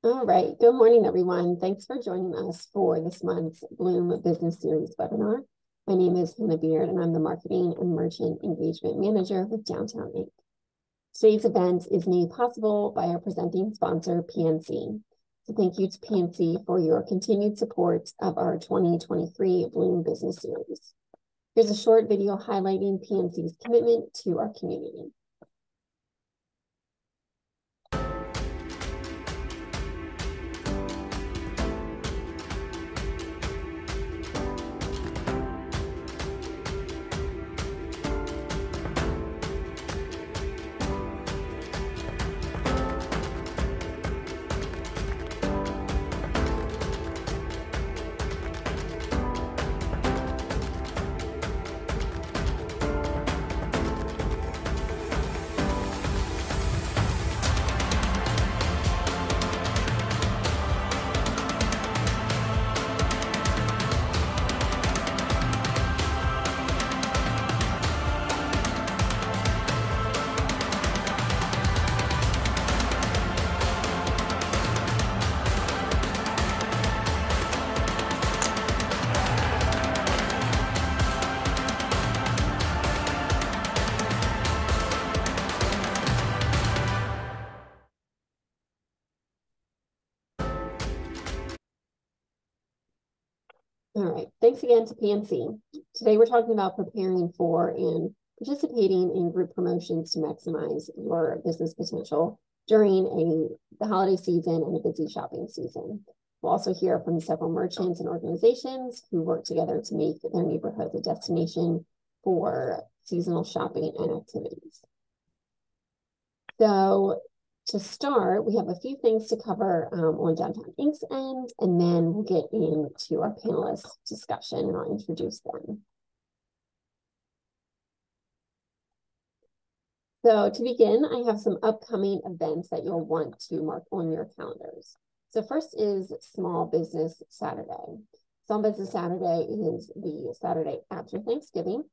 All right. Good morning, everyone. Thanks for joining us for this month's Bloom Business Series webinar. My name is Hannah Beard, and I'm the Marketing and Merchant Engagement Manager with Downtown Inc. Today's event is made possible by our presenting sponsor, PNC. So thank you to PNC for your continued support of our 2023 Bloom Business Series. Here's a short video highlighting PNC's commitment to our community. All right, thanks again to PNC. Today we're talking about preparing for and participating in group promotions to maximize your business potential during the holiday season and a busy shopping season. We'll also hear from several merchants and organizations who work together to make their neighborhood a destination for seasonal shopping and activities. So to start, we have a few things to cover on Downtown Inc.'s end, and then we'll get into our panelist discussion, and I'll introduce them. So to begin, I have some upcoming events that you'll want to mark on your calendars. So first is Small Business Saturday. Small Business Saturday is the Saturday after Thanksgiving.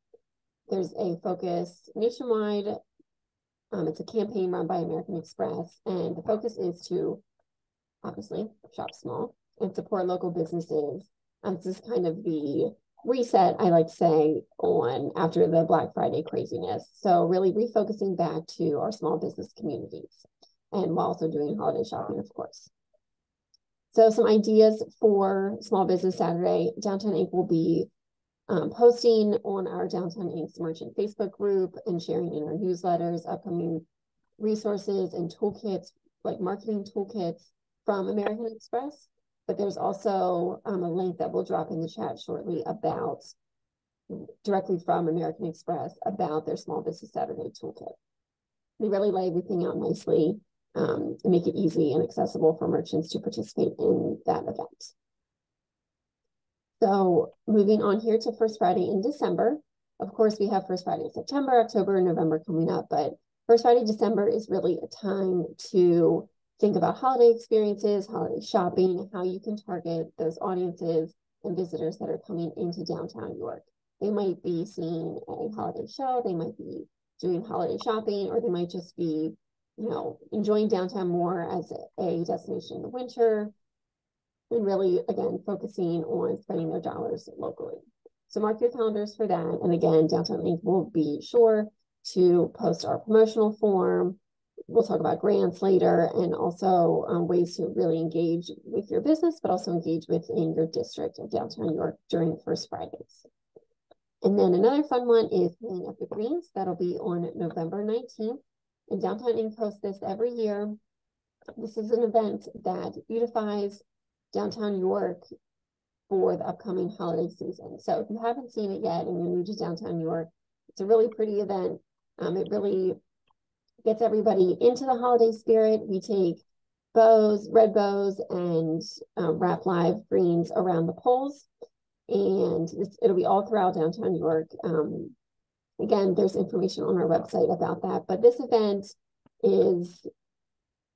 There's a focus nationwide. It's a campaign run by American Express, and the focus is to obviously shop small and support local businesses. This is kind of the reset, I like to say, on after the Black Friday craziness. So really refocusing back to our small business communities, and while also doing holiday shopping, of course. So some ideas for Small Business Saturday. Downtown Inc. will be posting on our Downtown Inc.'s merchant Facebook group and sharing in our newsletters upcoming resources and toolkits, like marketing toolkits from American Express. But there's also a link that will drop in the chat shortly about, directly from American Express, about their Small Business Saturday toolkit. They really lay everything out nicely and make it easy and accessible for merchants to participate in that event. So moving on here to First Friday in December. Of course, we have First Friday in September, October, and November coming up, but First Friday, December is really a time to think about holiday experiences, holiday shopping, how you can target those audiences and visitors that are coming into downtown York. They might be seeing a holiday show, they might be doing holiday shopping, or they might just be, enjoying downtown more as a destination in the winter, and really, again, focusing on spending their dollars locally. So mark your calendars for that. And again, Downtown Inc. will be sure to post our promotional form. We'll talk about grants later, and also ways to really engage with your business, but also engage within your district of downtown York during First Fridays. And then another fun one is Hanging Up the Greens. That'll be on November 19th. And Downtown Inc. hosts this every year. This is an event that beautifies downtown York for the upcoming holiday season. So if you haven't seen it yet and you're new to downtown York, it's a really pretty event. It really gets everybody into the holiday spirit. We take bows, red bows, and wrap live greens around the poles. And it'll be all throughout downtown York. Again, there's information on our website about that. But this event is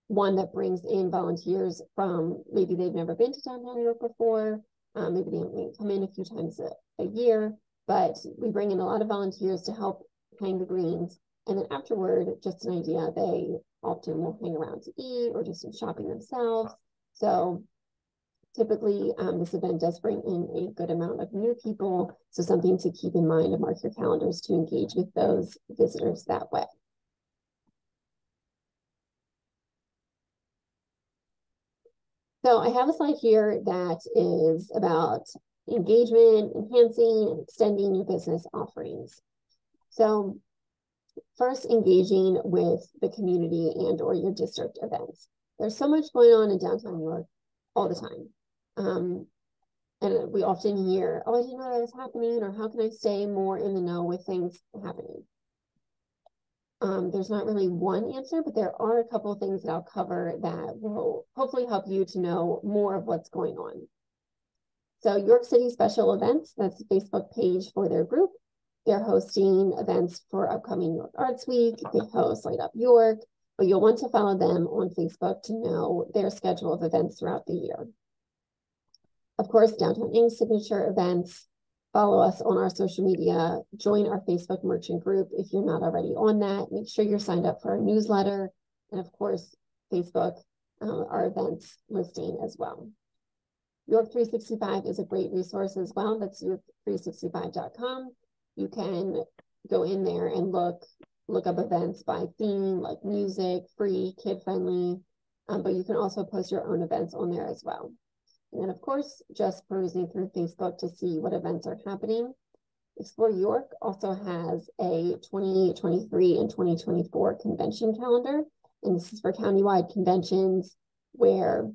one that brings in volunteers from, maybe they've never been to downtown York before, maybe they only come in a few times a year, but we bring in a lot of volunteers to help hang the greens. And then afterward, just an idea, they often will hang around to eat or do some shopping themselves. So typically, this event does bring in a good amount of new people, so something to keep in mind and mark your calendars to engage with those visitors that way. So I have a slide here that is about engagement, enhancing, and extending your business offerings. So first, engaging with the community and or your district events. There's so much going on in downtown New York all the time. And we often hear, oh, I didn't know that was happening, or how can I stay more in the know with things happening? There's not really one answer, but there are a couple of things that I'll cover that will hopefully help you to know more of what's going on. So York City Special Events, that's the Facebook page for their group. They're hosting events for upcoming York Arts Week. They host Light Up York, but you'll want to follow them on Facebook to know their schedule of events throughout the year. Of course, Downtown Inc. signature events. Follow us on our social media. Join our Facebook merchant group if you're not already on that. Make sure you're signed up for our newsletter. And of course, Facebook, our events listing as well. York 365 is a great resource as well. That's york365.com. You can go in there and look up events by theme, like music, free, kid-friendly, but you can also post your own events on there as well. And then, of course, just perusing through Facebook to see what events are happening. Explore York also has a 2023 and 2024 convention calendar. And this is for countywide conventions where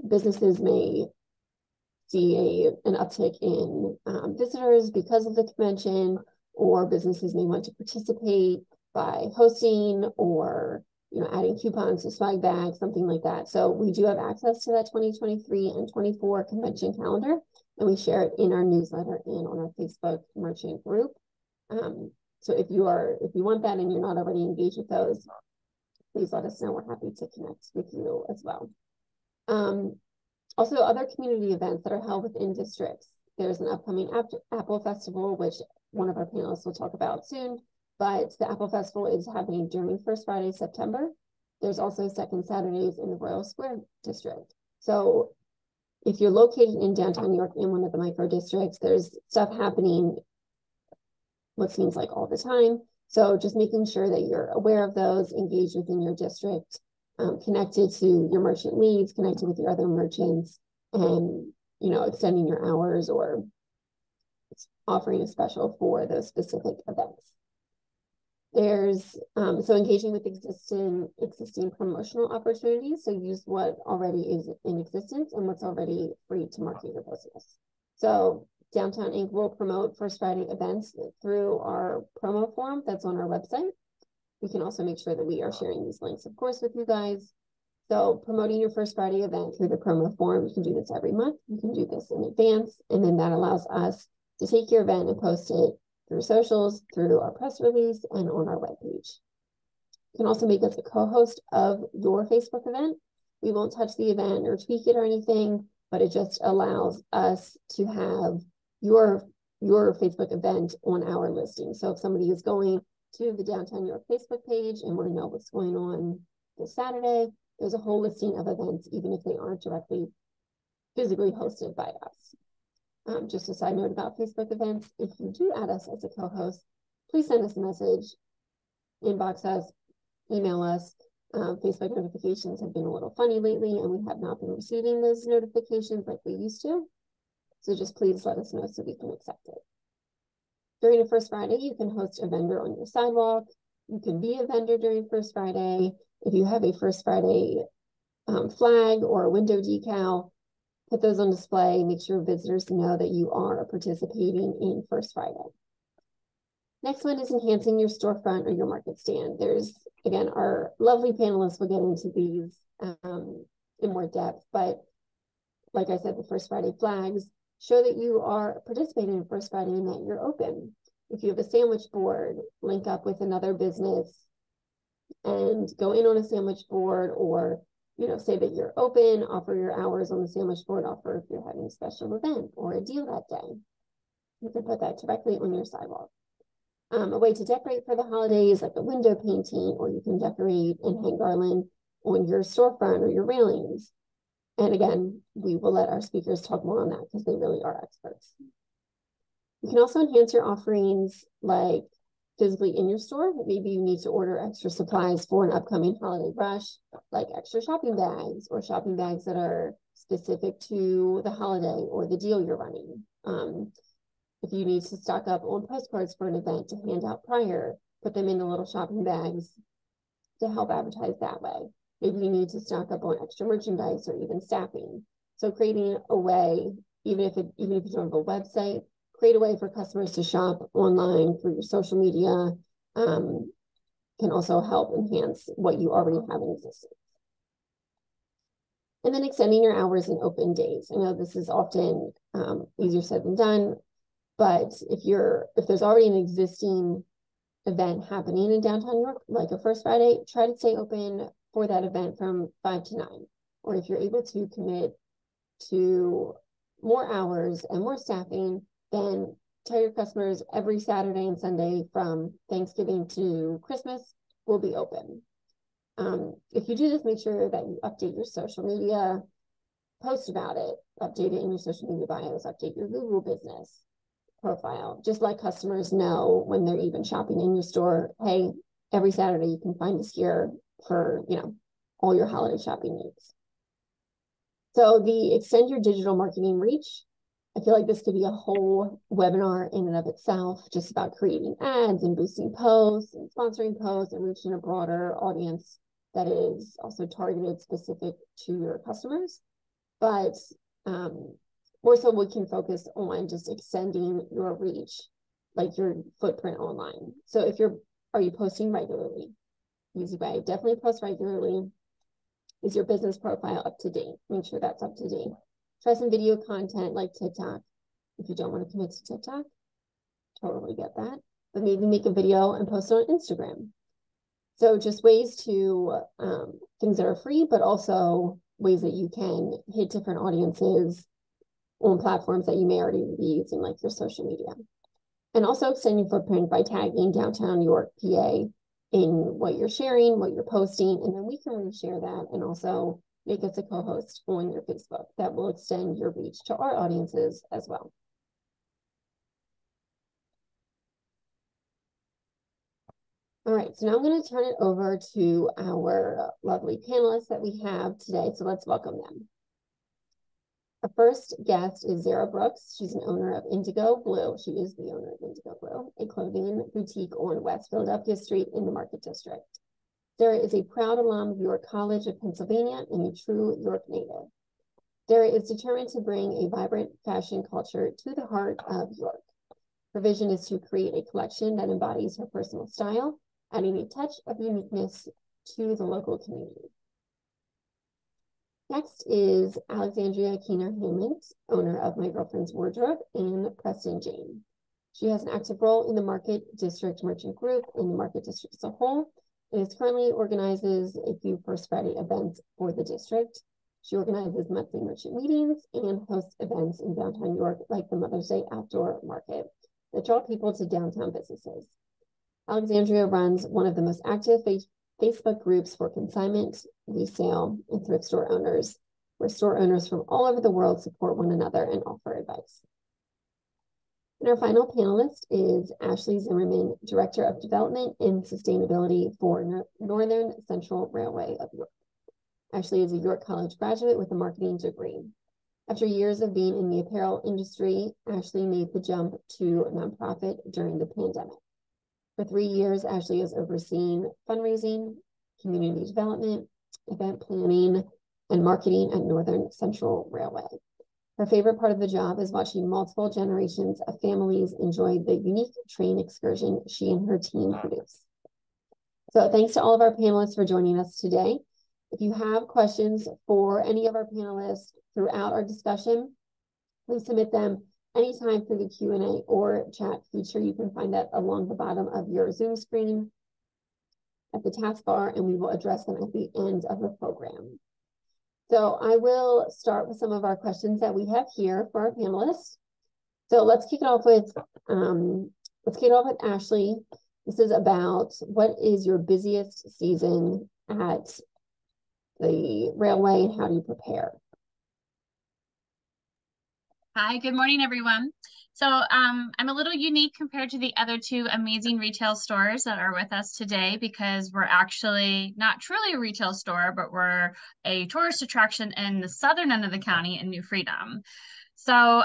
businesses may see an uptick in visitors because of the convention, or businesses may want to participate by hosting or adding coupons to swag bags, something like that. So we do have access to that 2023 and 24 convention calendar, and we share it in our newsletter and on our Facebook merchant group. So if you want that and you're not already engaged with those, please let us know. We're happy to connect with you as well. Also, other community events that are held within districts. There's an upcoming Apple Festival, which one of our panelists will talk about soon. But the Apple Festival is happening during First Friday, September. There's also second Saturdays in the Royal Square District. So if you're located in downtown New York in one of the micro districts, there's stuff happening what seems like all the time. So just making sure that you're aware of those, engaged within your district, connected to your merchant leads, connected with your other merchants, and extending your hours or offering a special for those specific events. There's so engaging with existing promotional opportunities. So use what already is in existence and what's already free to market your business. So Downtown Inc. will promote First Friday events through our promo form that's on our website. We can also make sure that we are sharing these links, of course, with you guys. So promoting your First Friday event through the promo form, you can do this every month. You can do this in advance, and then that allows us to take your event and post it through socials, through our press release, and on our webpage. You can also make us a co-host of your Facebook event. We won't touch the event or tweak it or anything, but it just allows us to have your Facebook event on our listing. So if somebody is going to the Downtown New York Facebook page and want to know what's going on this Saturday, there's a whole listing of events, even if they aren't directly physically hosted by us. Just a side note about Facebook events, if you do add us as a co-host, please send us a message, inbox us, email us. Facebook notifications have been a little funny lately, and we have not been receiving those notifications like we used to. So just please let us know so we can accept it. During a First Friday, you can host a vendor on your sidewalk. You can be a vendor during First Friday. If you have a First Friday flag or a window decal, put those on display. Make sure visitors know that you are participating in First Friday. Next one is enhancing your storefront or your market stand. There's, again, our lovely panelists will get into these in more depth, but like I said, the First Friday flags show that you are participating in First Friday and that you're open. If you have a sandwich board, link up with another business and go in on a sandwich board, or say that you're open, offer your hours on the sandwich board, offer if you're having a special event or a deal that day. You can put that directly on your sidewalk. A way to decorate for the holidays, like a window painting, or you can decorate and hang garland on your storefront or your railings. And again, we will let our speakers talk more on that because they really are experts. You can also enhance your offerings like physically in your store. Maybe you need to order extra supplies for an upcoming holiday rush, like extra shopping bags or shopping bags that are specific to the holiday or the deal you're running. If you need to stock up on postcards for an event to hand out prior, put them in the little shopping bags to help advertise that way. Maybe you need to stock up on extra merchandise or even staffing. So creating a way, even if you don't have a website, create a way for customers to shop online through your social media, can also help enhance what you already have in existence. And then extending your hours and open days. I know this is often easier said than done, but if there's already an existing event happening in downtown New York, like a First Friday, try to stay open for that event from 5 to 9. Or if you're able to commit to more hours and more staffing, then tell your customers every Saturday and Sunday from Thanksgiving to Christmas will be open. If you do this, make sure that you update your social media, post about it, update it in your social media bios, update your Google business profile. Just let customers know when they're even shopping in your store, hey, every Saturday you can find us here for, all your holiday shopping needs. So the extend your digital marketing reach. I feel like this could be a whole webinar in and of itself, just about creating ads and boosting posts and sponsoring posts and reaching a broader audience that is also targeted specific to your customers. But more so we can focus on just extending your reach, like your footprint online. So are you posting regularly? Easy way, definitely post regularly. Is your business profile up to date? Make sure that's up to date. Try some video content like TikTok. If you don't want to commit to TikTok, totally get that. But maybe make a video and post it on Instagram. So just ways to, things that are free, but also ways that you can hit different audiences on platforms that you may already be using, like your social media. And also extend your footprint by tagging downtown New York, PA in what you're sharing, what you're posting, and then we can reshare that and also make us a co-host on your Facebook. That will extend your reach to our audiences as well. All right, so now I'm going to turn it over to our lovely panelists that we have today. So let's welcome them. Our first guest is Zarah Brooks. She's an owner of Indigo Bleu. She is the owner of Indigo Bleu, a clothing boutique on West Philadelphia Street in the Market District. Zarah is a proud alum of York College of Pennsylvania and a true York native. Zarah is determined to bring a vibrant fashion culture to the heart of York. Her vision is to create a collection that embodies her personal style, adding a touch of uniqueness to the local community. Next is Alexandria Keener Hammond, owner of My Girlfriend's Wardrobe and Preston, Jayne. She has an active role in the Market District Merchant Group and the Market District as a whole, and is currently organizes a few First Friday events for the district. She organizes monthly merchant meetings and hosts events in downtown New York, like the Mother's Day Outdoor Market, that draw people to downtown businesses. Alexandria runs one of the most active Facebook groups for consignment, resale, and thrift store owners, where store owners from all over the world support one another and offer advice. And our final panelist is Ashley Zimmerman, Director of Development and Sustainability for Northern Central Railway of York. Ashley is a York College graduate with a marketing degree. After years of being in the apparel industry, Ashley made the jump to nonprofit during the pandemic. For 3 years, Ashley has overseen fundraising, community development, event planning, and marketing at Northern Central Railway. Her favorite part of the job is watching multiple generations of families enjoy the unique train excursion she and her team produce. So thanks to all of our panelists for joining us today. If you have questions for any of our panelists throughout our discussion, please submit them anytime through the Q&A or chat feature. You can find that along the bottom of your Zoom screen at the taskbar, and we will address them at the end of the program. So I will start with some of our questions that we have here for our panelists. So let's kick it off with Ashley. This is about what is your busiest season at the railway and how do you prepare? Hi, good morning, everyone. So I'm a little unique compared to the other two amazing retail stores that are with us today because we're actually not truly a retail store, but we're a tourist attraction in the southern end of the county in New Freedom. So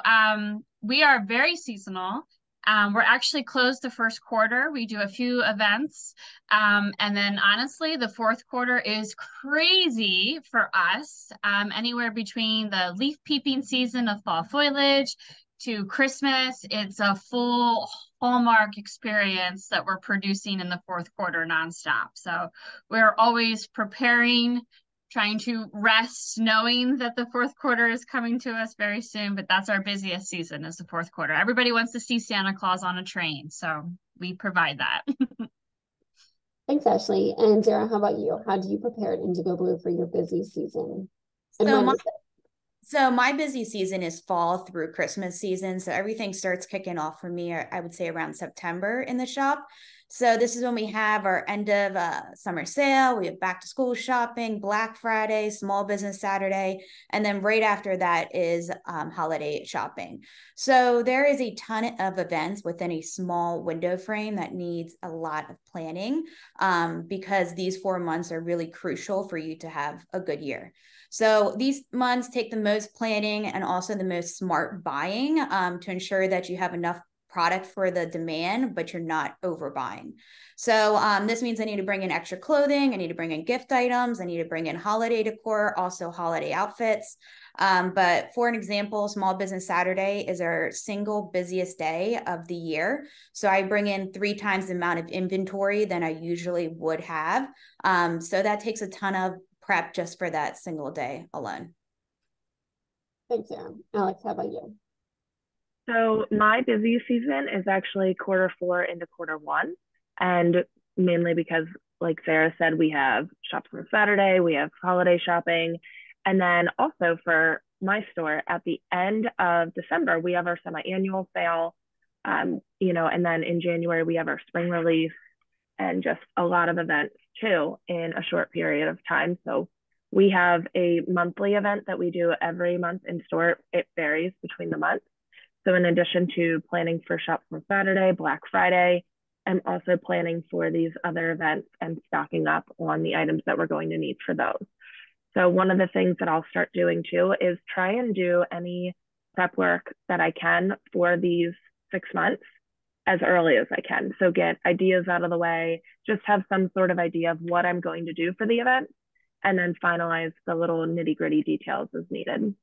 we are very seasonal. We're actually closed the first quarter. We do a few events. And then honestly, the fourth quarter is crazy for us. Anywhere between the leaf peeping season of fall foliage to Christmas, it's a full hallmark experience that we're producing in the fourth quarter nonstop. So we're always preparing, trying to rest, knowing that the fourth quarter is coming to us very soon, but that's our busiest season is the fourth quarter. Everybody wants to see Santa Claus on a train, so we provide that. Thanks, Ashley. And Zarah, how about you? How do you prepare at Indigo Blue for your busy season? And So when my is it? so my busy season is fall through Christmas season. So everything starts kicking off for me, I would say around September in the shop. So this is when we have our end of summer sale. We have back to school shopping, Black Friday, Small Business Saturday, and then right after that is holiday shopping. So there is a ton of events within a small window frame that needs a lot of planning because these 4 months are really crucial for you to have a good year. So these months take the most planning and also the most smart buying to ensure that you have enough product for the demand, but you're not overbuying. So this means I need to bring in extra clothing. I need to bring in gift items. I need to bring in holiday decor, also holiday outfits. But for an example, Small Business Saturday is our single busiest day of the year. So I bring in 3 times the amount of inventory than I usually would have. So that takes a ton of prep just for that single day alone. Thanks, Zarah. Alex, how about you? So my busy season is actually quarter four into quarter one. And mainly because, like Sarah said, we have shops on Saturday, we have holiday shopping. And then also for my store, at the end of December, we have our semi-annual sale. And then in January, we have our spring release and just a lot of events too in a short period of time. So we have a monthly event that we do every month in store. It varies between the months. So in addition to planning for Shops on Saturday, Black Friday, I'm also planning for these other events and stocking up on the items that we're going to need for those. So one of the things that I'll start doing too is try and do any prep work that I can for these 6 months as early as I can. So get ideas out of the way, just have some sort of idea of what I'm going to do for the event, and then finalize the little nitty-gritty details as needed.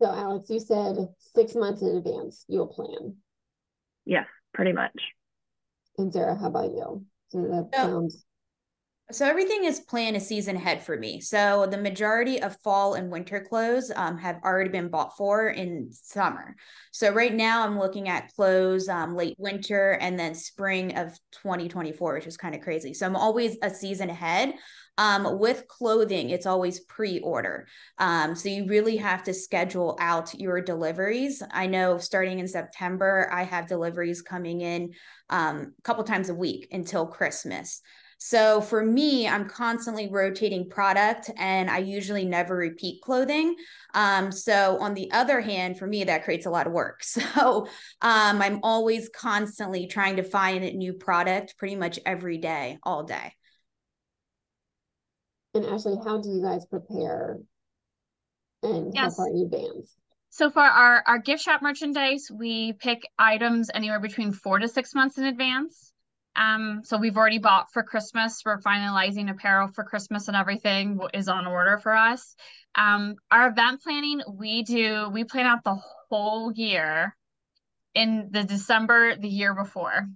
So, Alex, you said 6 months in advance you'll plan. Yes, pretty much. And Zarah, how about you? So that sounds... So everything is planned a season ahead for me. So the majority of fall and winter clothes have already been bought for in summer. So right now I'm looking at clothes late winter and then spring of 2024, which is kind of crazy. So I'm always a season ahead. With clothing, it's always pre-order. So you really have to schedule out your deliveries. I know starting in September, I have deliveries coming in a couple times a week until Christmas. So for me, I'm constantly rotating product and I usually never repeat clothing. So on the other hand, for me, that creates a lot of work. So I'm always constantly trying to find a new product pretty much every day, all day. And Ashley, how do you guys prepare and how far Yes. in advance? So for our gift shop merchandise, we pick items anywhere between 4 to 6 months in advance. So we've already bought for Christmas. We're finalizing apparel for Christmas and everything is on order for us. Our event planning, we plan out the whole year in the December the year before.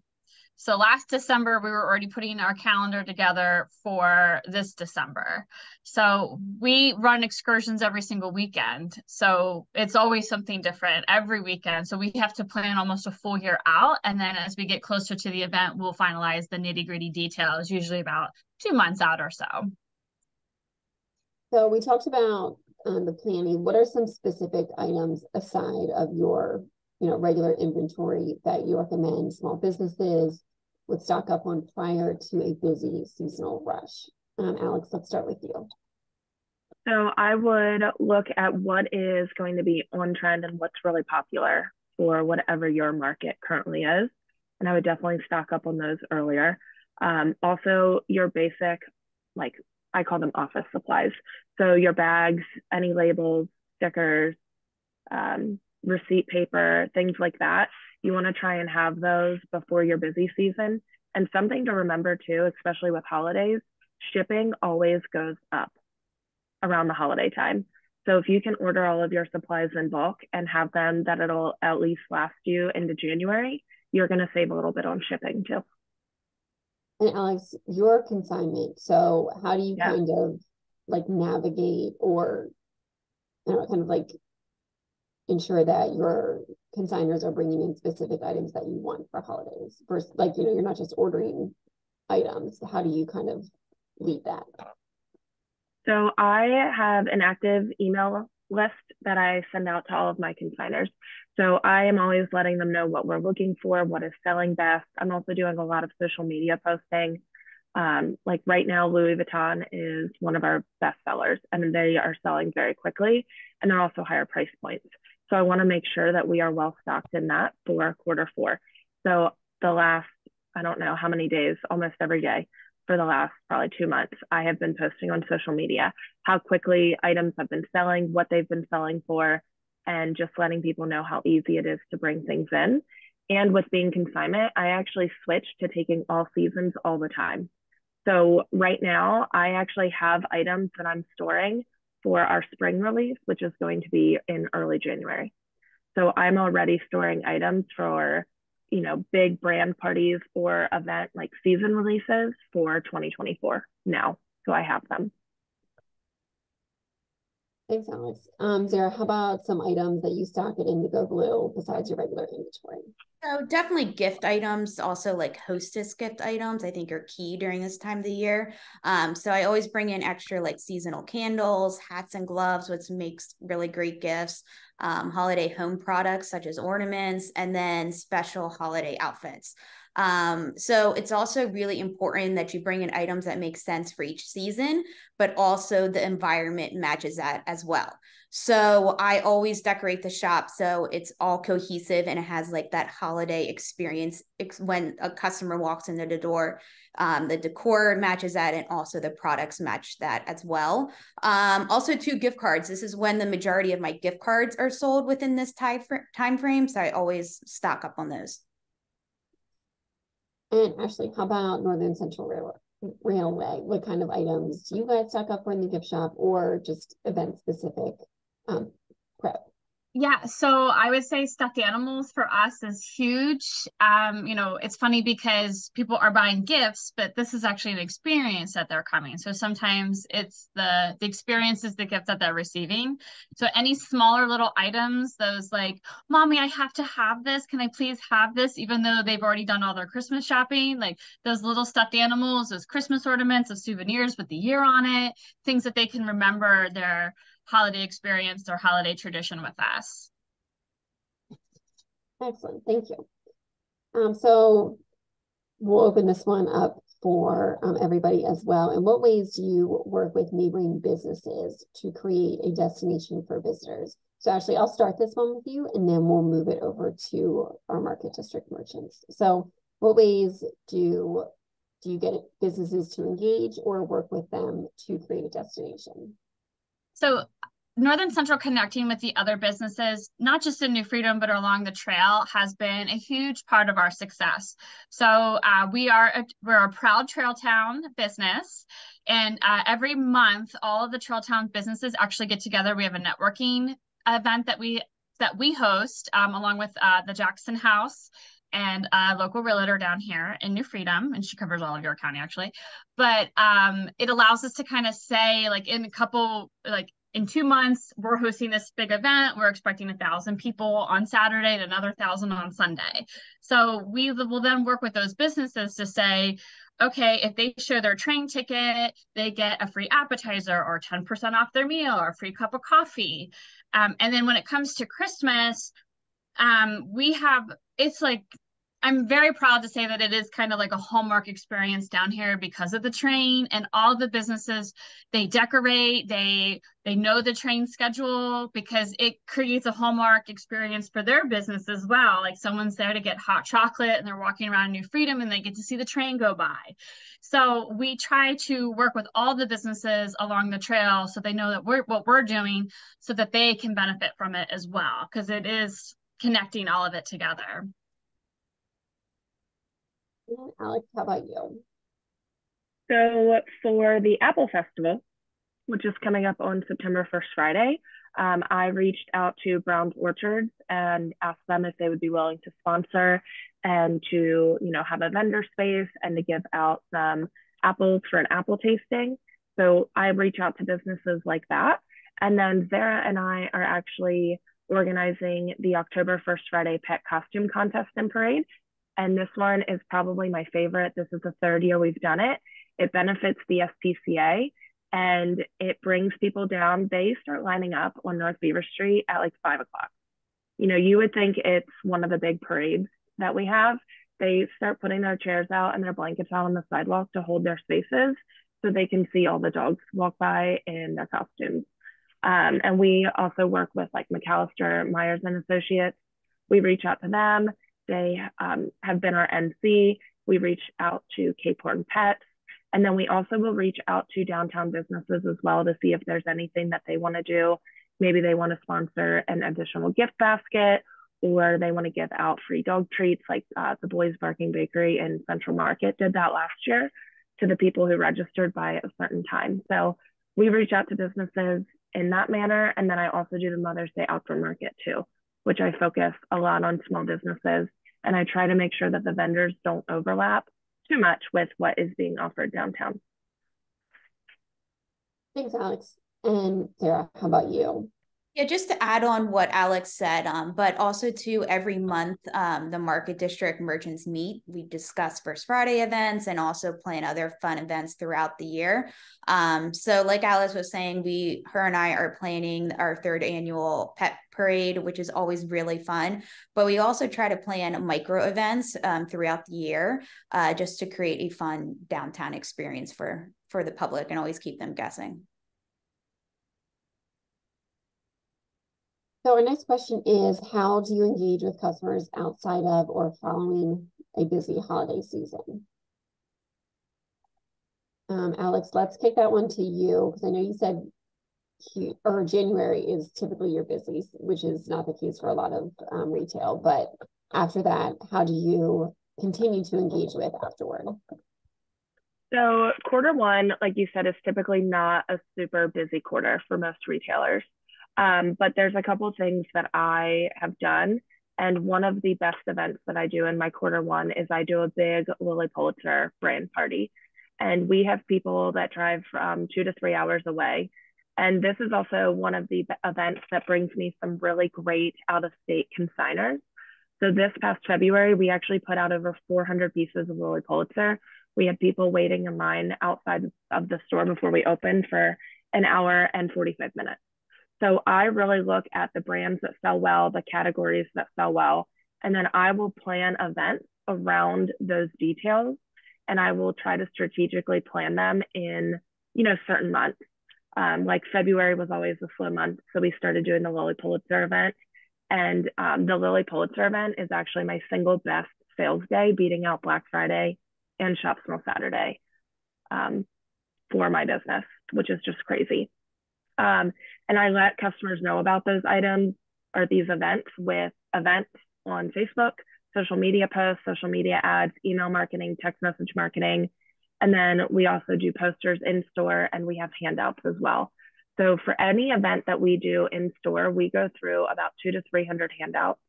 So last December, we were already putting our calendar together for this December. So we run excursions every single weekend. So it's always something different every weekend. So we have to plan almost a full year out. And then as we get closer to the event, we'll finalize the nitty-gritty details, usually about 2 months out or so. So we talked about the planning. What are some specific items aside of your regular inventory that you recommend small businesses would stock up on prior to a busy seasonal rush? Alex, let's start with you. So I would look at what is going to be on trend and what's really popular for whatever your market currently is. And I would definitely stock up on those earlier. Also, your basic, like I call them office supplies. So your bags, any labels, stickers, receipt paper, things like that. You want to try and have those before your busy season. And something to remember too, especially with holidays, shipping always goes up around the holiday time. So if you can order all of your supplies in bulk and have them that it'll at least last you into January, you're going to save a little bit on shipping too. And Alex, your consignment. So how do you Yeah. kind of like navigate or kind of like ensure that your consigners are bringing in specific items that you want for holidays versus like, you're not just ordering items. How do you kind of lead that? So I have an active email list that I send out to all of my consigners. So I am always letting them know what we're looking for, what is selling best. I'm also doing a lot of social media posting. Like right now, Louis Vuitton is one of our best sellers, and they are selling very quickly, and they're also higher price points. So I want to make sure that we are well stocked in that for Q4. So the last, I don't know how many days, almost every day for the last probably 2 months, I have been posting on social media how quickly items have been selling, what they've been selling for, and just letting people know how easy it is to bring things in. And with being consignment, I actually switched to taking all seasons all the time. So right now, I actually have items that I'm storing for our spring release, which is going to be in early January. So I'm already storing items for, big brand parties or event like season releases for 2024 now. So I have them. Thanks, Alex. Zarah, how about some items that you stock at Indigo Bleu besides your regular inventory? So definitely gift items, also like hostess gift items, I think are key during this time of the year. So I always bring in extra like seasonal candles, hats and gloves, which makes really great gifts, holiday home products such as ornaments, and then special holiday outfits. So it's also really important that you bring in items that make sense for each season, but also the environment matches that as well. So I always decorate the shop so it's all cohesive and it has like that holiday experience when a customer walks into the door. The decor matches that, and also the products match that as well. Also, 2 gift cards. This is when the majority of my gift cards are sold within this time frame, so I always stock up on those. And Ashley, how about Northern Central Railway? What kind of items do you guys stock up for in the gift shop, or just event specific prep? Yeah, so I would say stuffed animals for us is huge. It's funny because people are buying gifts, but this is actually an experience that they're coming. So sometimes it's the experience is the gift that they're receiving. So any smaller little items, those like, Mommy, I have to have this. Can I please have this? Even though they've already done all their Christmas shopping, like those little stuffed animals, those Christmas ornaments, those souvenirs with the year on it, things that they can remember their holiday experience or holiday tradition with us. Excellent, thank you. So we'll open this one up for everybody as well. In what ways do you work with neighboring businesses to create a destination for visitors? So Ashley, I'll start this one with you, and then we'll move it over to our market district merchants. So what ways do you get businesses to engage or work with them to create a destination? So Northern Central connecting with the other businesses, not just in New Freedom, but along the trail, has been a huge part of our success. So we're a proud trail town business. And every month, all of the trail town businesses actually get together. We have a networking event that we host along with the Jackson House and a local realtor down here in New Freedom, and she covers all of York County actually. But it allows us to kind of say, like, in 2 months, we're hosting this big event. We're expecting 1,000 people on Saturday and another 1,000 on Sunday. So we will then work with those businesses to say, okay, if they show their train ticket, they get a free appetizer or 10% off their meal or a free cup of coffee. And then when it comes to Christmas, it's like I'm very proud to say that it is kind of like a hallmark experience down here because of the train and all the businesses. They decorate, they know the train schedule because it creates a hallmark experience for their business as well. Like someone's there to get hot chocolate and they're walking around New Freedom and they get to see the train go by. So we try to work with all the businesses along the trail so they know that what we're doing so that they can benefit from it as well, because it is connecting all of it together. Alex, how about you? So for the Apple Festival, which is coming up on September 1st, Friday, I reached out to Brown's Orchards and asked them if they would be willing to sponsor and to, have a vendor space and to give out some apples for an apple tasting. So I reach out to businesses like that. And then Zarah and I are actually organizing the October 1st Friday Pet Costume Contest and Parade. And this one is probably my favorite. This is the third year we've done it. It benefits the SPCA and it brings people down. They start lining up on North Beaver Street at like 5 o'clock. You would think it's one of the big parades that we have. They start putting their chairs out and their blankets out on the sidewalk to hold their spaces so they can see all the dogs walk by in their costumes. And we also work with like McAllister, Myers and Associates. We reach out to them. They have been our NC. We reach out to Cape Horn Pets. And then we also will reach out to downtown businesses as well to see if there's anything that they want to do. Maybe they want to sponsor an additional gift basket, or they want to give out free dog treats like the Boys Barking Bakery in Central Market did that last year to the people who registered by a certain time. So we reach out to businesses in that manner. And then I also do the Mother's Day Outdoor Market too, which I focus a lot on small businesses. And I try to make sure that the vendors don't overlap too much with what is being offered downtown. Thanks, Alex. And Zarah, how about you? Yeah, just to add on what Alex said, but also to every month, the Market District merchants meet. We discuss First Friday events and also plan other fun events throughout the year. So like Alex was saying, her and I are planning our third annual pet parade, which is always really fun. But we also try to plan micro events throughout the year, just to create a fun downtown experience for the public and always keep them guessing. So our next question is, how do you engage with customers outside of or following a busy holiday season? Alex, let's kick that one to you, because I know you said January is typically your busiest, which is not the case for a lot of retail. But after that, how do you continue to engage with afterward? So quarter one, like you said, is typically not a super busy quarter for most retailers. But there's a couple of things that I have done. And one of the best events that I do in my quarter one is I do a big Lilly Pulitzer brand party. And we have people that drive from 2 to 3 hours away. And this is also one of the events that brings me some really great out-of-state consigners. So this past February, we actually put out over 400 pieces of Lilly Pulitzer. We had people waiting in line outside of the store before we opened for an hour and 45 minutes. So I really look at the brands that sell well, the categories that sell well, and then I will plan events around those details, and I will try to strategically plan them in, certain months. Like February was always a slow month, so we started doing the Lilly Pulitzer event, and the Lilly Pulitzer event is actually my single best sales day, beating out Black Friday and Shop Small Saturday for my business, which is just crazy. And I let customers know about those items or these events with events on Facebook, social media posts, social media ads, email marketing, text message marketing. And then we also do posters in store and we have handouts as well. So for any event that we do in store, we go through about 200 to 300 handouts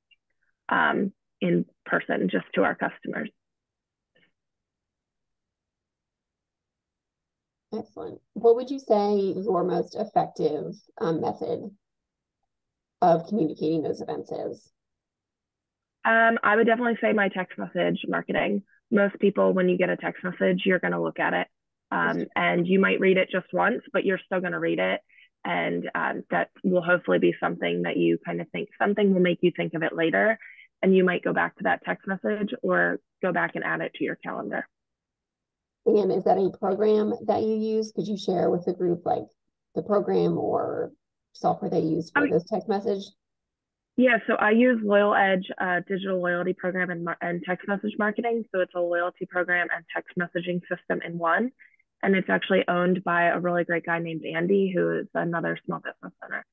in person just to our customers. Excellent. What would you say your most effective method of communicating those events is? I would definitely say my text message marketing. Most people, when you get a text message, you're going to look at it and you might read it just once, but you're still going to read it. And that will hopefully be something that you kind of think, something will make you think of it later. and you might go back to that text message or go back and add it to your calendar. And is that a program that you use? Could you share with the group like the program or software they use for this text message? Yeah, so I use Loyal Edge, digital loyalty program and text message marketing. So it's a loyalty program and text messaging system in one. And it's actually owned by a really great guy named Andy, who is another small business owner.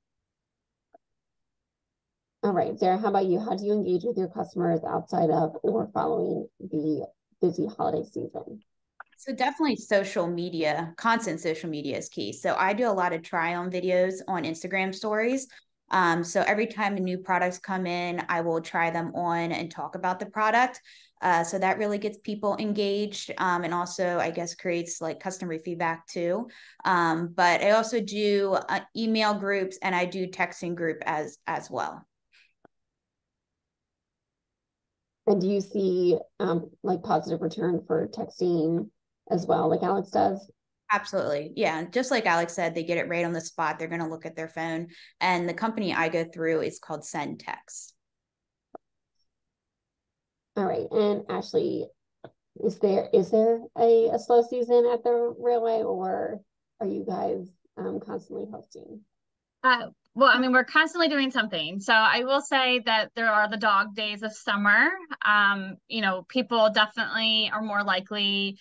All right, Zarah, how about you? How do you engage with your customers outside of or following the busy holiday season? So definitely social media, constant social media is key. So I do a lot of try on videos on Instagram stories. So every time new products come in, I will try them on and talk about the product. So that really gets people engaged, and also I guess creates like customer feedback too. But I also do email groups and I do texting group as well. And do you see like positive return for texting as well, like Alex does? Absolutely. Yeah. Just like Alex said, they get it right on the spot. They're going to look at their phone. And the company I go through is called Send Text. All right. And Ashley, is there a slow season at the railway, or are you guys constantly hosting? Well, I mean, we're constantly doing something. So I will say that there are the dog days of summer. You know, people definitely are more likely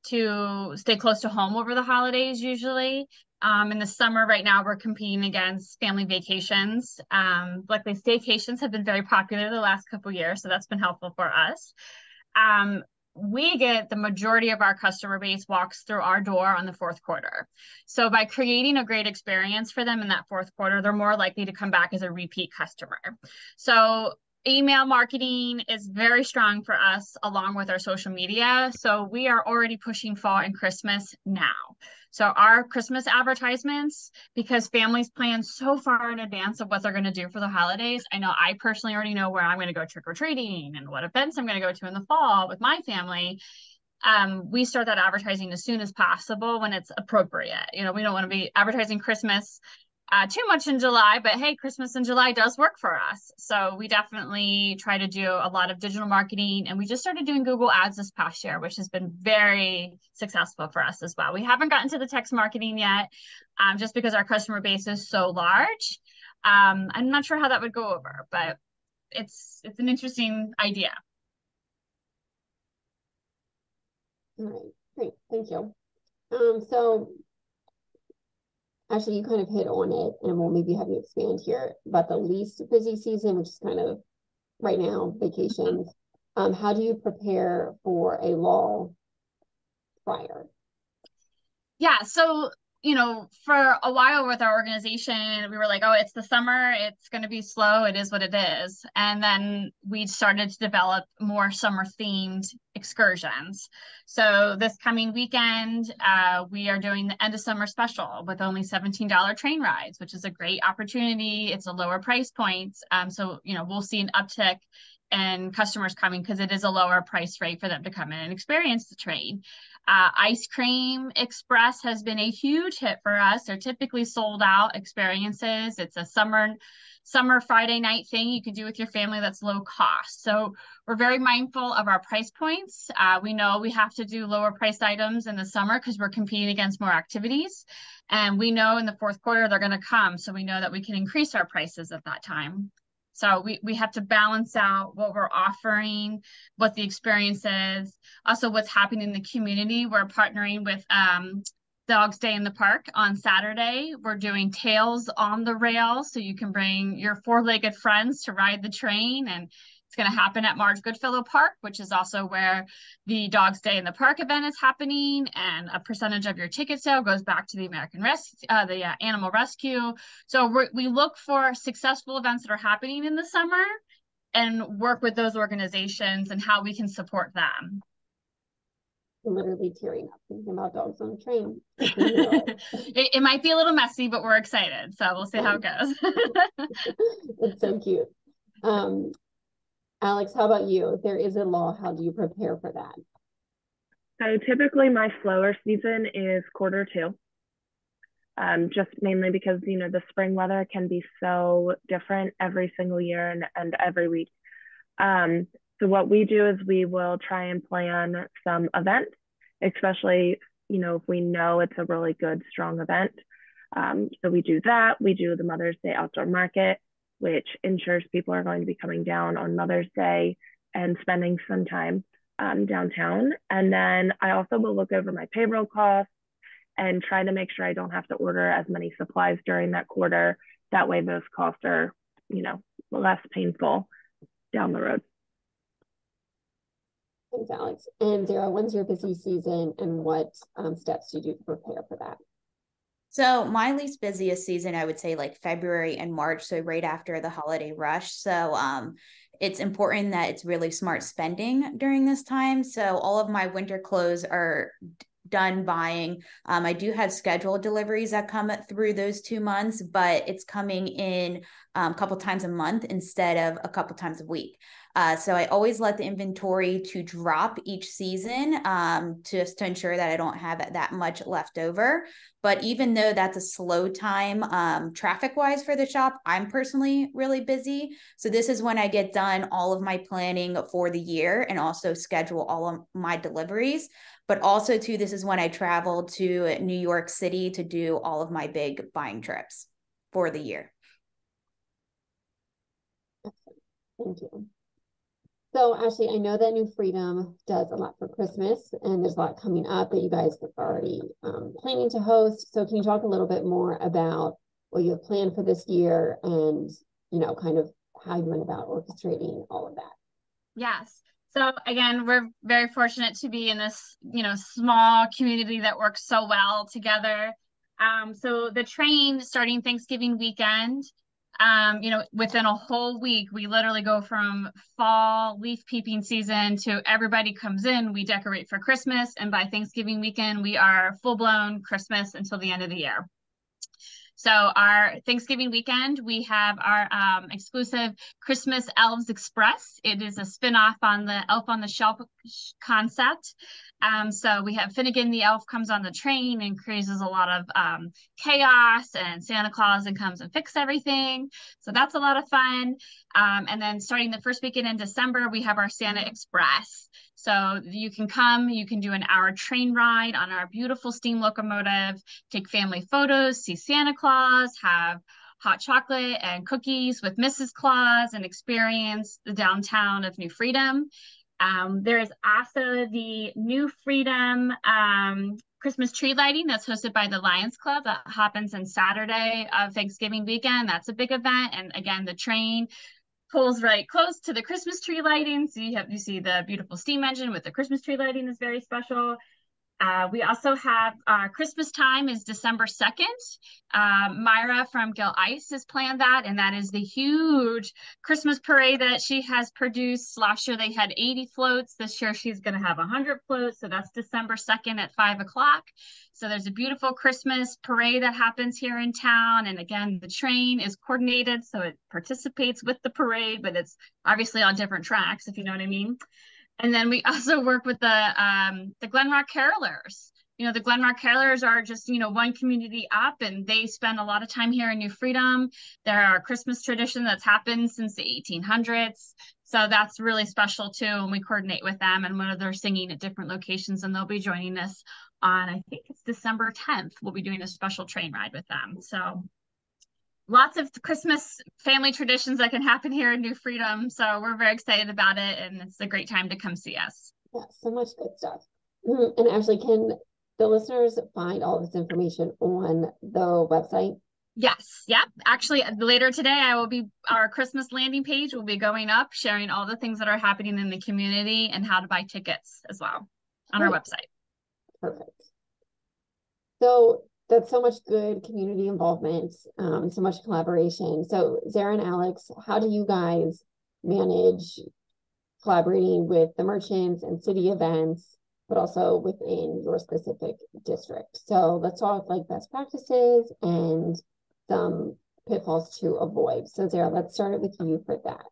to stay close to home over the holidays usually. In the summer right now, we're competing against family vacations. Luckily, staycations have been very popular the last couple of years, so that's been helpful for us. We get the majority of our customer base walks through our door on the fourth quarter. So by creating a great experience for them in that fourth quarter, they're more likely to come back as a repeat customer. So email marketing is very strong for us along with our social media. So we are already pushing fall and Christmas now. So our Christmas advertisements, because families plan so far in advance of what they're going to do for the holidays. I know I personally already know where I'm going to go trick-or-treating and what events I'm going to go to in the fall with my family. We start that advertising as soon as possible when it's appropriate. You know, we don't want to be advertising Christmas too much in July, but hey, Christmas in July does work for us. So we definitely try to do a lot of digital marketing, and we just started doing Google Ads this past year, which has been very successful for us as well. We haven't gotten to the text marketing yet, just because our customer base is so large. I'm not sure how that would go over, but it's an interesting idea. All right, great, thank you. So actually, you kind of hit on it, and we'll maybe have you expand here about the least busy season, which is kind of right now, vacations. How do you prepare for a lull prior? Yeah, so you know, for a while with our organization, we were like, oh, it's the summer, it's going to be slow, it is what it is. And then we started to develop more summer themed excursions. So this coming weekend, we are doing the end of summer special with only $17 train rides, which is a great opportunity. It's a lower price point. So, you know, we'll see an uptick and customers coming because it is a lower price rate for them to come in and experience the train. Ice Cream Express has been a huge hit for us. They're typically sold out experiences. It's a summer Friday night thing you can do with your family that's low cost. So we're very mindful of our price points. We know we have to do lower priced items in the summer because we're competing against more activities. And we know in the fourth quarter they're going to come. So we know that we can increase our prices at that time. So we have to balance out what we're offering, what the experience is, also what's happening in the community. We're partnering with Dogs Day in the Park on Saturday. We're doing Tales on the Rail, so you can bring your four-legged friends to ride the train, and it's going to happen at Marge Goodfellow Park, which is also where the Dogs Day in the Park event is happening, and a percentage of your ticket sale goes back to the Animal Rescue. So we look for successful events that are happening in the summer and work with those organizations and how we can support them. Literally tearing up thinking about dogs on the train. It might be a little messy, but we're excited. So we'll see how it goes. It's so cute. Alex, how about you? If there is a law, how do you prepare for that? So typically my slower season is quarter two. Just mainly because, the spring weather can be so different every single year and every week. So what we do is we will try and plan some events, especially, if we know it's a really good, strong event. So we do that. We do the Mother's Day outdoor market, which ensures people are going to be coming down on Mother's Day and spending some time downtown. And then I also will look over my payroll costs and try to make sure I don't have to order as many supplies during that quarter. That way those costs are, less painful down the road. Thanks, Alex. And Zarah, when's your busy season and what steps do you do to prepare for that? So my least busiest season, I would say like February and March. So right after the holiday rush. So it's important that it's really smart spending during this time. So all of my winter clothes are done buying. I do have scheduled deliveries that come through those 2 months, but it's coming in a couple times a month instead of a couple times a week. So I always let the inventory to drop each season just to ensure that I don't have that much left over. But even though that's a slow time traffic wise for the shop, I'm personally really busy. So this is when I get done all of my planning for the year and also schedule all of my deliveries. But also too, this is when I travel to New York City to do all of my big buying trips for the year. Thank you. So Ashley, I know that New Freedom does a lot for Christmas and there's a lot coming up that you guys are already planning to host. So can you talk a little bit more about what you have planned for this year and, kind of how you went about orchestrating all of that? Yes. So again, we're very fortunate to be in this, small community that works so well together. So the train starting Thanksgiving weekend, within a whole week, we literally go from fall leaf peeping season to everybody comes in, we decorate for Christmas. And by Thanksgiving weekend, we are full blown Christmas until the end of the year. So our Thanksgiving weekend, we have our exclusive Christmas Elves Express. It is a spinoff on the Elf on the Shelf concept. So we have Finnegan the elf comes on the train and creates a lot of chaos, and Santa Claus and comes and fixes everything. So that's a lot of fun. And then starting the first weekend in December, we have our Santa Express. So you can come, you can do an hour train ride on our beautiful steam locomotive, take family photos, see Santa Claus, have hot chocolate and cookies with Mrs. Claus, and experience the downtown of New Freedom. There is also the New Freedom Christmas tree lighting that's hosted by the Lions Club that happens on Saturday of Thanksgiving weekend. That's a big event. And again, the train pulls right close to the Christmas tree lighting. So you see the beautiful steam engine with the Christmas tree lighting is very special. We also have Christmas time is December 2nd. Myra from Gill Ice has planned that, and that is the huge Christmas parade that she has produced. Last year they had 80 floats. This year she's going to have 100 floats. So that's December 2nd at 5 o'clock. So there's a beautiful Christmas parade that happens here in town. And again, the train is coordinated, so it participates with the parade, but it's obviously on different tracks, if you know what I mean. And then we also work with the Glen Rock Carolers. The Glen Rock Carolers are just, one community up, and they spend a lot of time here in New Freedom. They're our Christmas tradition that's happened since the 1800s. So that's really special too. And we coordinate with them, and when they're singing at different locations, and they'll be joining us on, I think it's December 10th. We'll be doing a special train ride with them. So lots of Christmas family traditions that can happen here in New Freedom. So we're very excited about it, and it's a great time to come see us. Yeah, so much good stuff. And Ashley, can the listeners find all this information on the website? Yes. Yep. Actually, later today, our Christmas landing page will be going up, sharing all the things that are happening in the community and how to buy tickets as well on our website. Perfect. So that's so much good community involvement, so much collaboration. So Zarah and Alex, how do you guys manage collaborating with the merchants and city events, but also within your specific district? So let's talk like best practices and some pitfalls to avoid. So Zarah, let's start with you for that.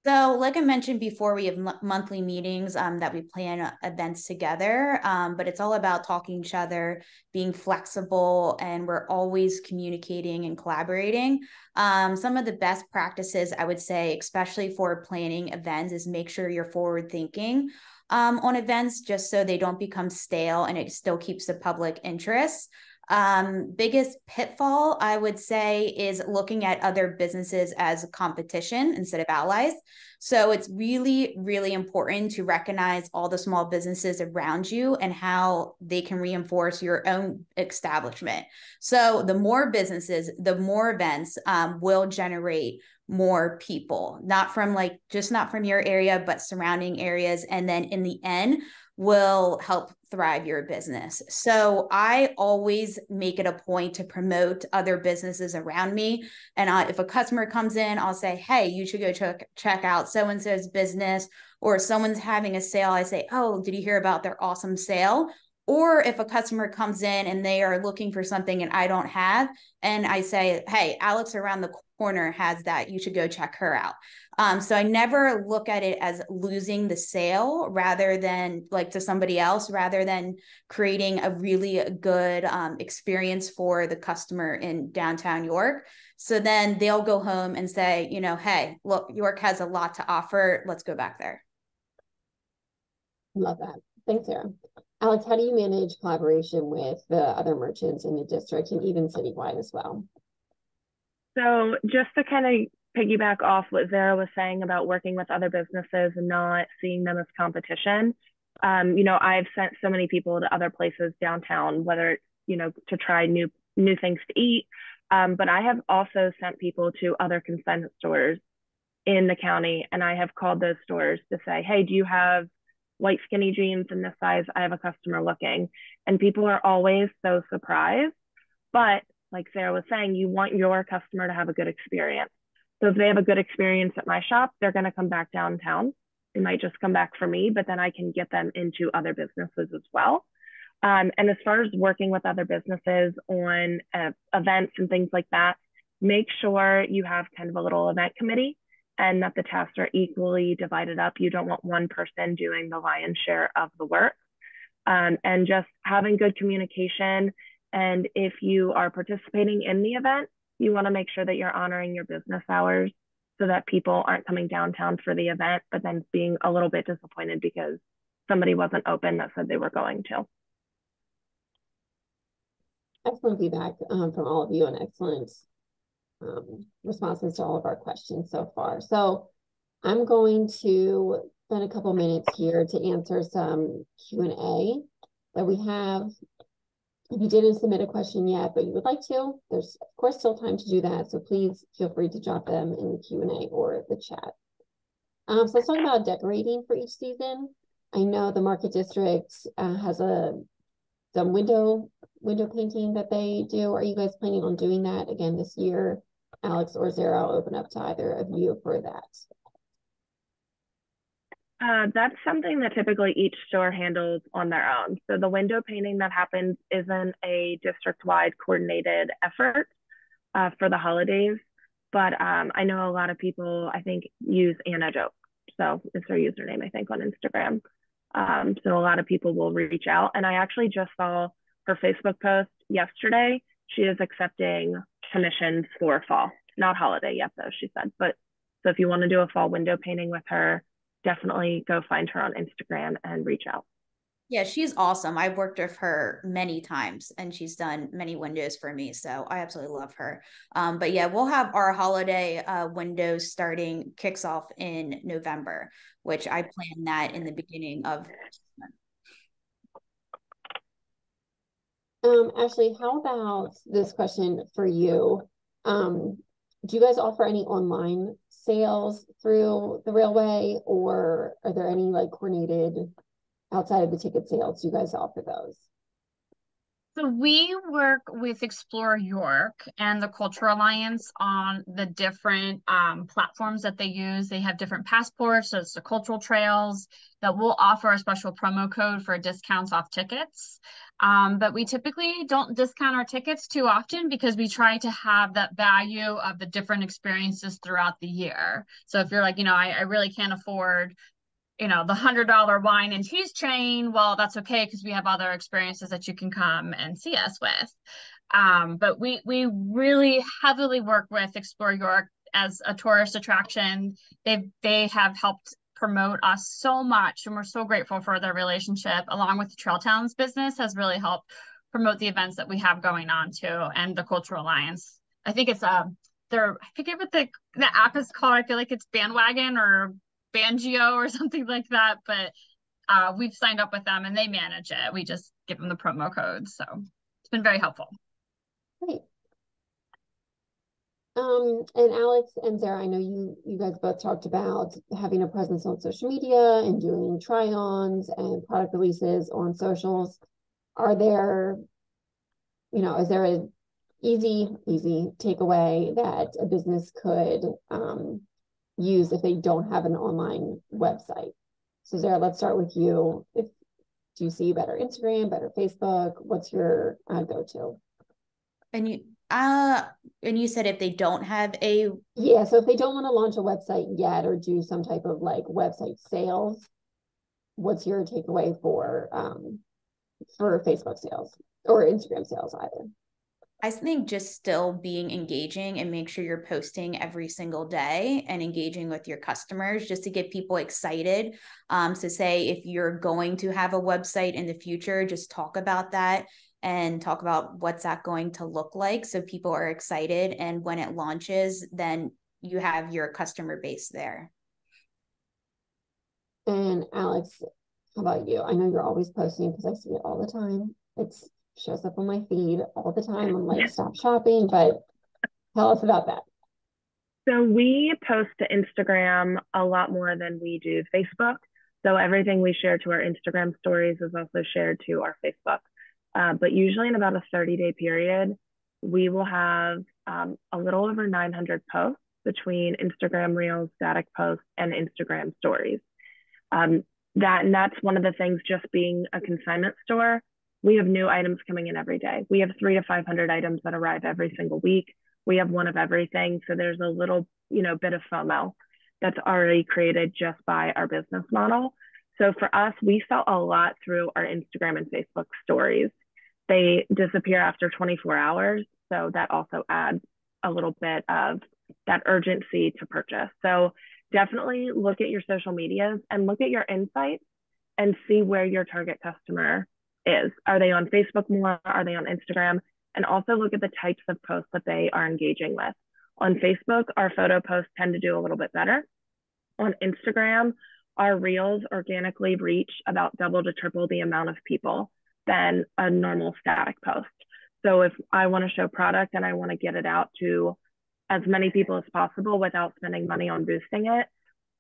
So like I mentioned before, we have monthly meetings that we plan events together, but it's all about talking to each other, being flexible, and we're always communicating and collaborating. Some of the best practices I would say, especially for planning events, is make sure you're forward thinking on events just so they don't become stale and it still keeps the public interest. Biggest pitfall I would say is looking at other businesses as competition instead of allies. So it's really, really important to recognize all the small businesses around you and how they can reinforce your own establishment. So the more businesses, the more events will generate more people, not from your area, but surrounding areas. And then in the end, will help thrive your business. So I always make it a point to promote other businesses around me. And if a customer comes in, I'll say, hey, you should go check out so-and-so's business, or someone's having a sale. I say, oh, did you hear about their awesome sale? Or if a customer comes in and they are looking for something and I don't have, and I say, hey, Alex around the corner has that, you should go check her out. So I never look at it as losing the sale rather than to somebody else, rather than creating a really good experience for the customer in downtown York. So then they'll go home and say, hey, look, York has a lot to offer. Let's go back there. Love that. Thanks, Sarah. Alex, how do you manage collaboration with the other merchants in the district and even citywide as well? So just to kind of piggyback off what Zarah was saying about working with other businesses and not seeing them as competition, I've sent so many people to other places downtown, whether it's, to try new things to eat. But I have also sent people to other consignment stores in the county, and I have called those stores to say, hey, do you have white skinny jeans in this size? I have a customer looking. And people are always so surprised. But like Sarah was saying, you want your customer to have a good experience. So if they have a good experience at my shop, they're going to come back downtown. They might just come back for me, but then I can get them into other businesses as well. And as far as working with other businesses on events and things like that, make sure you have kind of a little event committee and that the tasks are equally divided up. You don't want one person doing the lion's share of the work. And just having good communication. And if you are participating in the event, you want to make sure that you're honoring your business hours so that people aren't coming downtown for the event, but then being a little bit disappointed because somebody wasn't open that said they were going to. Excellent feedback from all of you and excellent responses to all of our questions so far. So I'm going to spend a couple minutes here to answer some Q&A that we have. If you didn't submit a question yet, but you would like to, there's of course still time to do that. So please feel free to drop them in the Q&A or the chat. So let's talk about decorating for each season. I know the Market District has some window painting that they do. Are you guys planning on doing that again this year? Alex or Zarah, I'll open up to either of you for that. That's something that typically each store handles on their own. So the window painting that happens isn't a district-wide coordinated effort for the holidays, but I know a lot of people, I think, use Antidote. So it's her username, I think, on Instagram. So a lot of people will reach out. And I actually just saw her Facebook post yesterday. She is accepting commissions for fall. Not holiday yet, though, she said. But so if you want to do a fall window painting with her, definitely go find her on Instagram and reach out. Yeah, she's awesome. I've worked with her many times and she's done many windows for me. So I absolutely love her. But yeah, we'll have our holiday windows kicks off in November, which I plan that in the beginning of Ashley, how about this question for you? Do you guys offer any online sales through the railway, or are there any coordinated outside of the ticket sales? Do you guys offer those? So we work with Explore York and the Cultural Alliance on the different platforms that they use. They have different passports, so it's the cultural trails that will offer a special promo code for discounts off tickets. But we typically don't discount our tickets too often because we try to have that value of the different experiences throughout the year. So if you're like, I really can't afford the $100 wine and cheese train, well, that's okay because we have other experiences that you can come and see us with. But we really heavily work with Explore York as a tourist attraction. They have helped promote us so much, and we're so grateful for their relationship, along with the Trail Towns business has really helped promote the events that we have going on too, and the Cultural Alliance. I think it's I forget what the app is called. I feel like it's Bandwagon or Bangio or something like that, but we've signed up with them and they manage it. We just give them the promo code. So it's been very helpful. Great. And Alex and Zarah, I know you guys both talked about having a presence on social media and doing try-ons and product releases on socials. Are there, is there an easy takeaway that a business could use if they don't have an online website? So Zarah, let's start with you. Do you see better Instagram, better Facebook? What's your go-to? And you said if they don't have a so if they don't want to launch a website yet or do some type of like website sales, what's your takeaway for Facebook sales or Instagram sales either? I think just still being engaging and make sure you're posting every single day and engaging with your customers just to get people excited. So say if you're going to have a website in the future, just talk about that and talk about what's that going to look like so people are excited. And when it launches, then you have your customer base there. And Alex, how about you? I know you're always posting because I see it all the time. It shows up on my feed all the time. I'm like, stop shopping, but tell us about that. So we post to Instagram a lot more than we do Facebook. So everything we share to our Instagram stories is also shared to our Facebook. But usually in about a 30-day period, we will have a little over 900 posts between Instagram Reels, static posts, and Instagram stories. That's one of the things, just being a consignment store. We have new items coming in every day. We have 300 to 500 items that arrive every single week. We have one of everything. So there's a little, bit of FOMO that's already created just by our business model. So for us, we sell a lot through our Instagram and Facebook stories. They disappear after 24 hours. So that also adds a little bit of that urgency to purchase. So definitely look at your social medias and look at your insights and see where your target customer is. Are they on Facebook more? Are they on Instagram? And also look at the types of posts that they are engaging with. On Facebook, our photo posts tend to do a little bit better. On Instagram, our reels organically reach about double to triple the amount of people than a normal static post. So if I want to show product and I want to get it out to as many people as possible without spending money on boosting it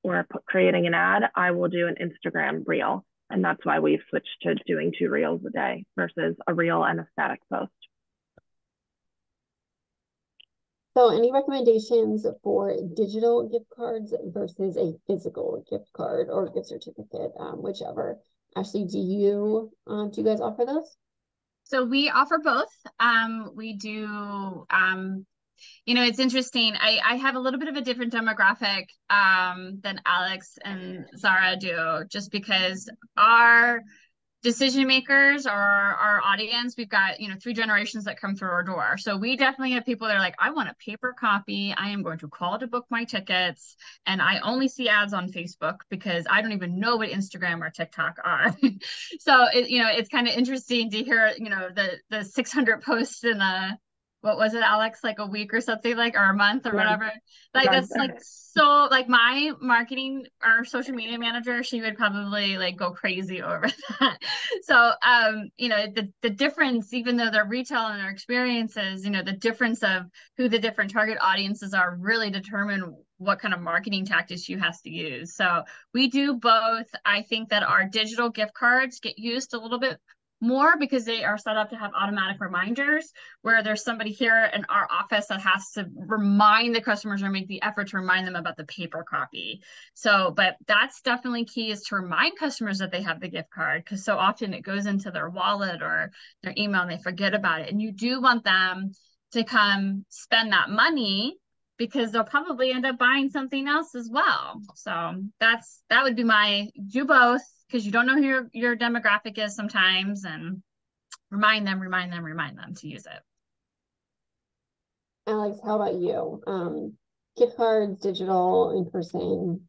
or creating an ad, I will do an Instagram reel. And that's why we've switched to doing 2 reels a day versus a reel and a static post. So any recommendations for digital gift cards versus a physical gift card or gift certificate, whichever? Ashley, do you guys offer those? So we offer both. We do, it's interesting. I have a little bit of a different demographic than Alex and Zarah do, just because our decision makers or our audience, we've got 3 generations that come through our door. So we definitely have people that are like, I want a paper copy. I am going to call to book my tickets, and I only see ads on Facebook because I don't even know what Instagram or TikTok are. So it's kind of interesting to hear the 600 posts in what was it, Alex, like a week or something, like, or a month or whatever. Like that's like, so like my marketing or social media manager, she would probably like go crazy over that. So the difference, even though they're retail and their experiences, the difference of who the different target audiences are really determine what kind of marketing tactics you have to use. So we do both. I think that our digital gift cards get used a little bit more because they are set up to have automatic reminders, where there's somebody here in our office that has to remind the customers or make the effort to remind them about the paper copy. So, but that's definitely key, is to remind customers that they have the gift card, because so often it goes into their wallet or their email and they forget about it. And you do want them to come spend that money, because they'll probably end up buying something else as well. So that would be my do both, because you don't know who your demographic is sometimes, and remind them to use it. Alex, how about you? Gift cards, digital, in person?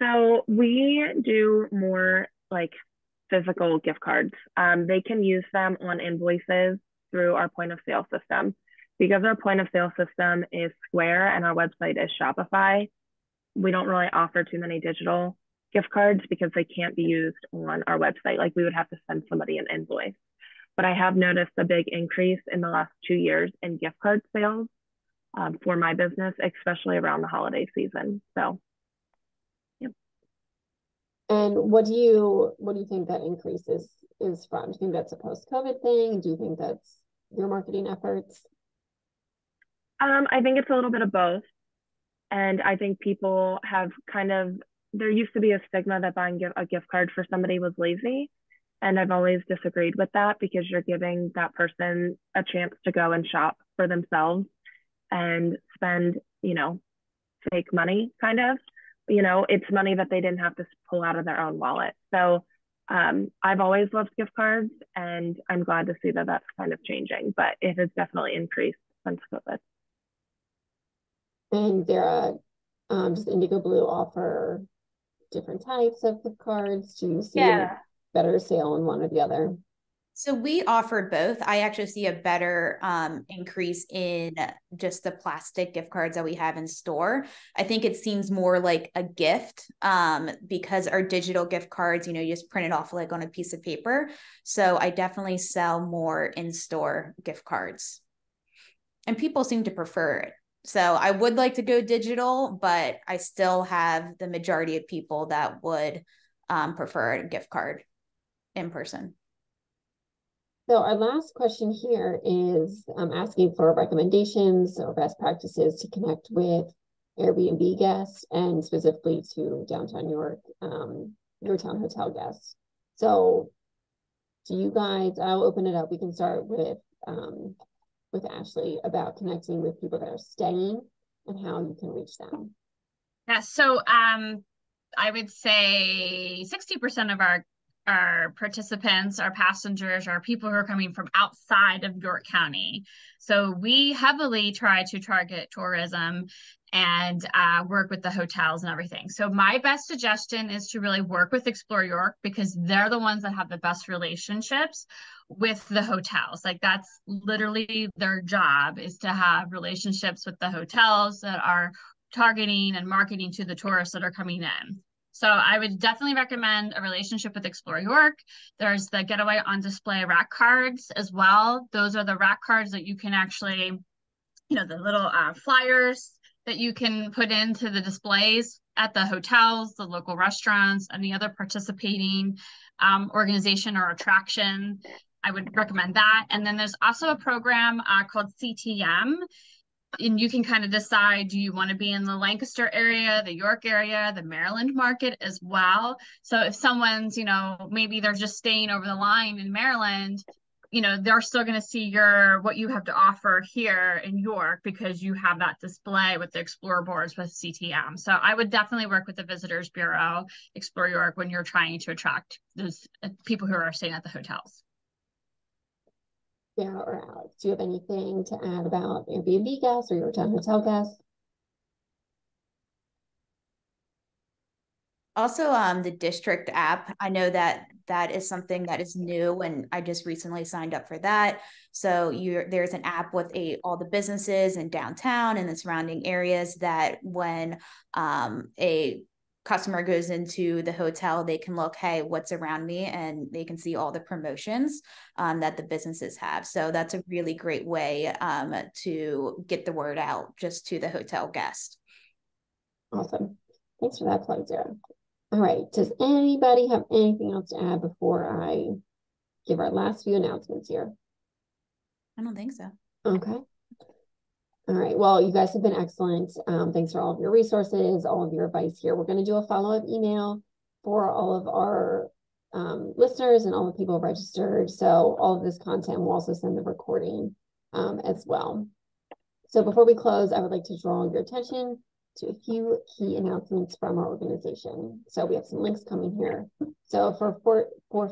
So we do more like physical gift cards. They can use them on invoices through our point of sale system. Because our point of sale system is Square and our website is Shopify, we don't really offer too many digital gift cards because they can't be used on our website. Like, we would have to send somebody an invoice. But I have noticed a big increase in the last 2 years in gift card sales for my business, especially around the holiday season. So, yeah. And what do you think that increase is from? Do you think that's a post-COVID thing? Do you think that's your marketing efforts? I think it's a little bit of both. And I think people have there used to be a stigma that buying a gift card for somebody was lazy. And I've always disagreed with that, because you're giving that person a chance to go and shop for themselves and spend, fake money, kind of. It's money that they didn't have to pull out of their own wallet. So I've always loved gift cards, and I'm glad to see that that's kind of changing, but it has definitely increased since COVID. And Zarah, does Indigo Bleu offer different types of gift cards? Do you see a better sale on one or the other? So we offered both. I actually see a better increase in just the plastic gift cards that we have in store. I think it seems more like a gift because our digital gift cards, you just print it off like on a piece of paper. So I definitely sell more in-store gift cards. And people seem to prefer it. So I would like to go digital, but I still have the majority of people that would prefer a gift card in person. So our last question here is asking for recommendations or best practices to connect with Airbnb guests, and specifically to downtown New York, Yorktown hotel guests. So do you guys, I'll open it up. We can start with Ashley about connecting with people that are staying and how you can reach them. Yeah, so I would say 60% of our participants, our passengers, are people who are coming from outside of York County. So we heavily try to target tourism and work with the hotels and everything. So my best suggestion is to really work with Explore York, because they're the ones that have the best relationships with the hotels. Like, that's literally their job, is to have relationships with the hotels that are targeting and marketing to the tourists that are coming in. So I would definitely recommend a relationship with Explore York. There's the Getaway on Display rack cards as well. Those are the rack cards that you can actually, the little flyers that you can put into the displays at the hotels, the local restaurants, any other participating organization or attraction. I would recommend that. And then there's also a program called CTM. And you can kind of decide, do you want to be in the Lancaster area, the York area, the Maryland market as well? So if someone's, maybe they're just staying over the line in Maryland, they're still going to see what you have to offer here in York, because you have that display with the Explore boards with CTM. So I would definitely work with the Visitors Bureau, Explore York, when you're trying to attract those people who are staying at the hotels. Yeah, or Alex, do you have anything to add about Airbnb guests or Yorktown hotel guests? Also, the district app, I know that is something that is new, and I just recently signed up for that. So there's an app with all the businesses in downtown and the surrounding areas, that when a customer goes into the hotel, they can look, hey, what's around me, and they can see all the promotions that the businesses have. So that's a really great way to get the word out just to the hotel guest. Awesome. Thanks for that plug, Zarah. All right, does anybody have anything else to add before I give our last few announcements here? I don't think so. Okay. All right, well, you guys have been excellent. Thanks for all of your resources, all of your advice here. We're going to do a follow-up email for all of our listeners and all the people registered. So all of this content, we'll also send the recording as well. So before we close, I would like to draw your attention to a few key announcements from our organization. So we have some links coming here. So for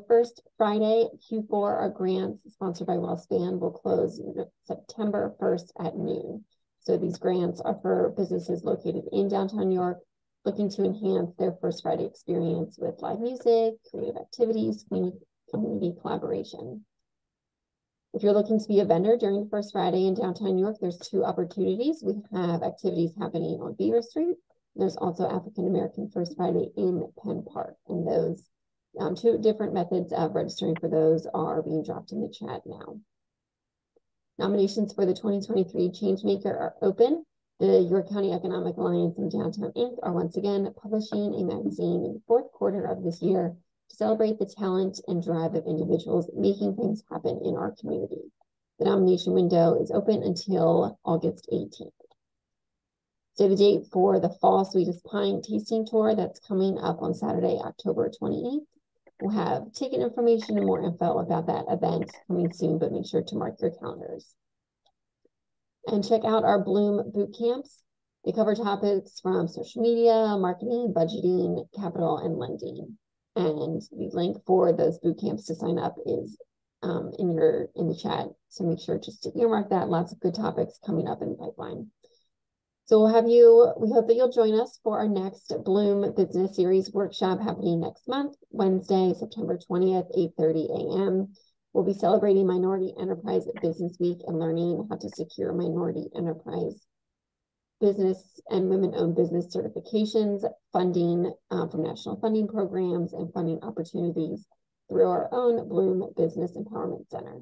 First Friday, Q4, our grants sponsored by WellSpan will close September 1st at noon. So these grants are for businesses located in downtown New York, looking to enhance their First Friday experience with live music, creative activities, community collaboration. If you're looking to be a vendor during the First Friday in downtown New York, there's two opportunities. We have activities happening on Beaver Street. There's also African American First Friday in Penn Park. And those two different methods of registering for those are being dropped in the chat now. Nominations for the 2023 Changemaker are open. The York County Economic Alliance and Downtown Inc. are once again publishing a magazine in the fourth quarter of this year to celebrate the talent and drive of individuals making things happen in our community. The nomination window is open until August 18th. Save the date for the Fall Sweetest Pine Tasting Tour that's coming up on Saturday, October 28th. We'll have ticket information and more info about that event coming soon, but make sure to mark your calendars. And check out our Bloom boot camps. They cover topics from social media, marketing, budgeting, capital, and lending. And the link for those boot camps to sign up is in the chat. So make sure just to earmark that. Lots of good topics coming up in the pipeline. So we hope that you'll join us for our next Bloom Business Series workshop happening next month, Wednesday, September 20th, 8:30 a.m. We'll be celebrating Minority Enterprise Business Week and learning how to secure minority enterprise business and women-owned business certifications, funding from national funding programs, and funding opportunities through our own Bloom Business Empowerment Center.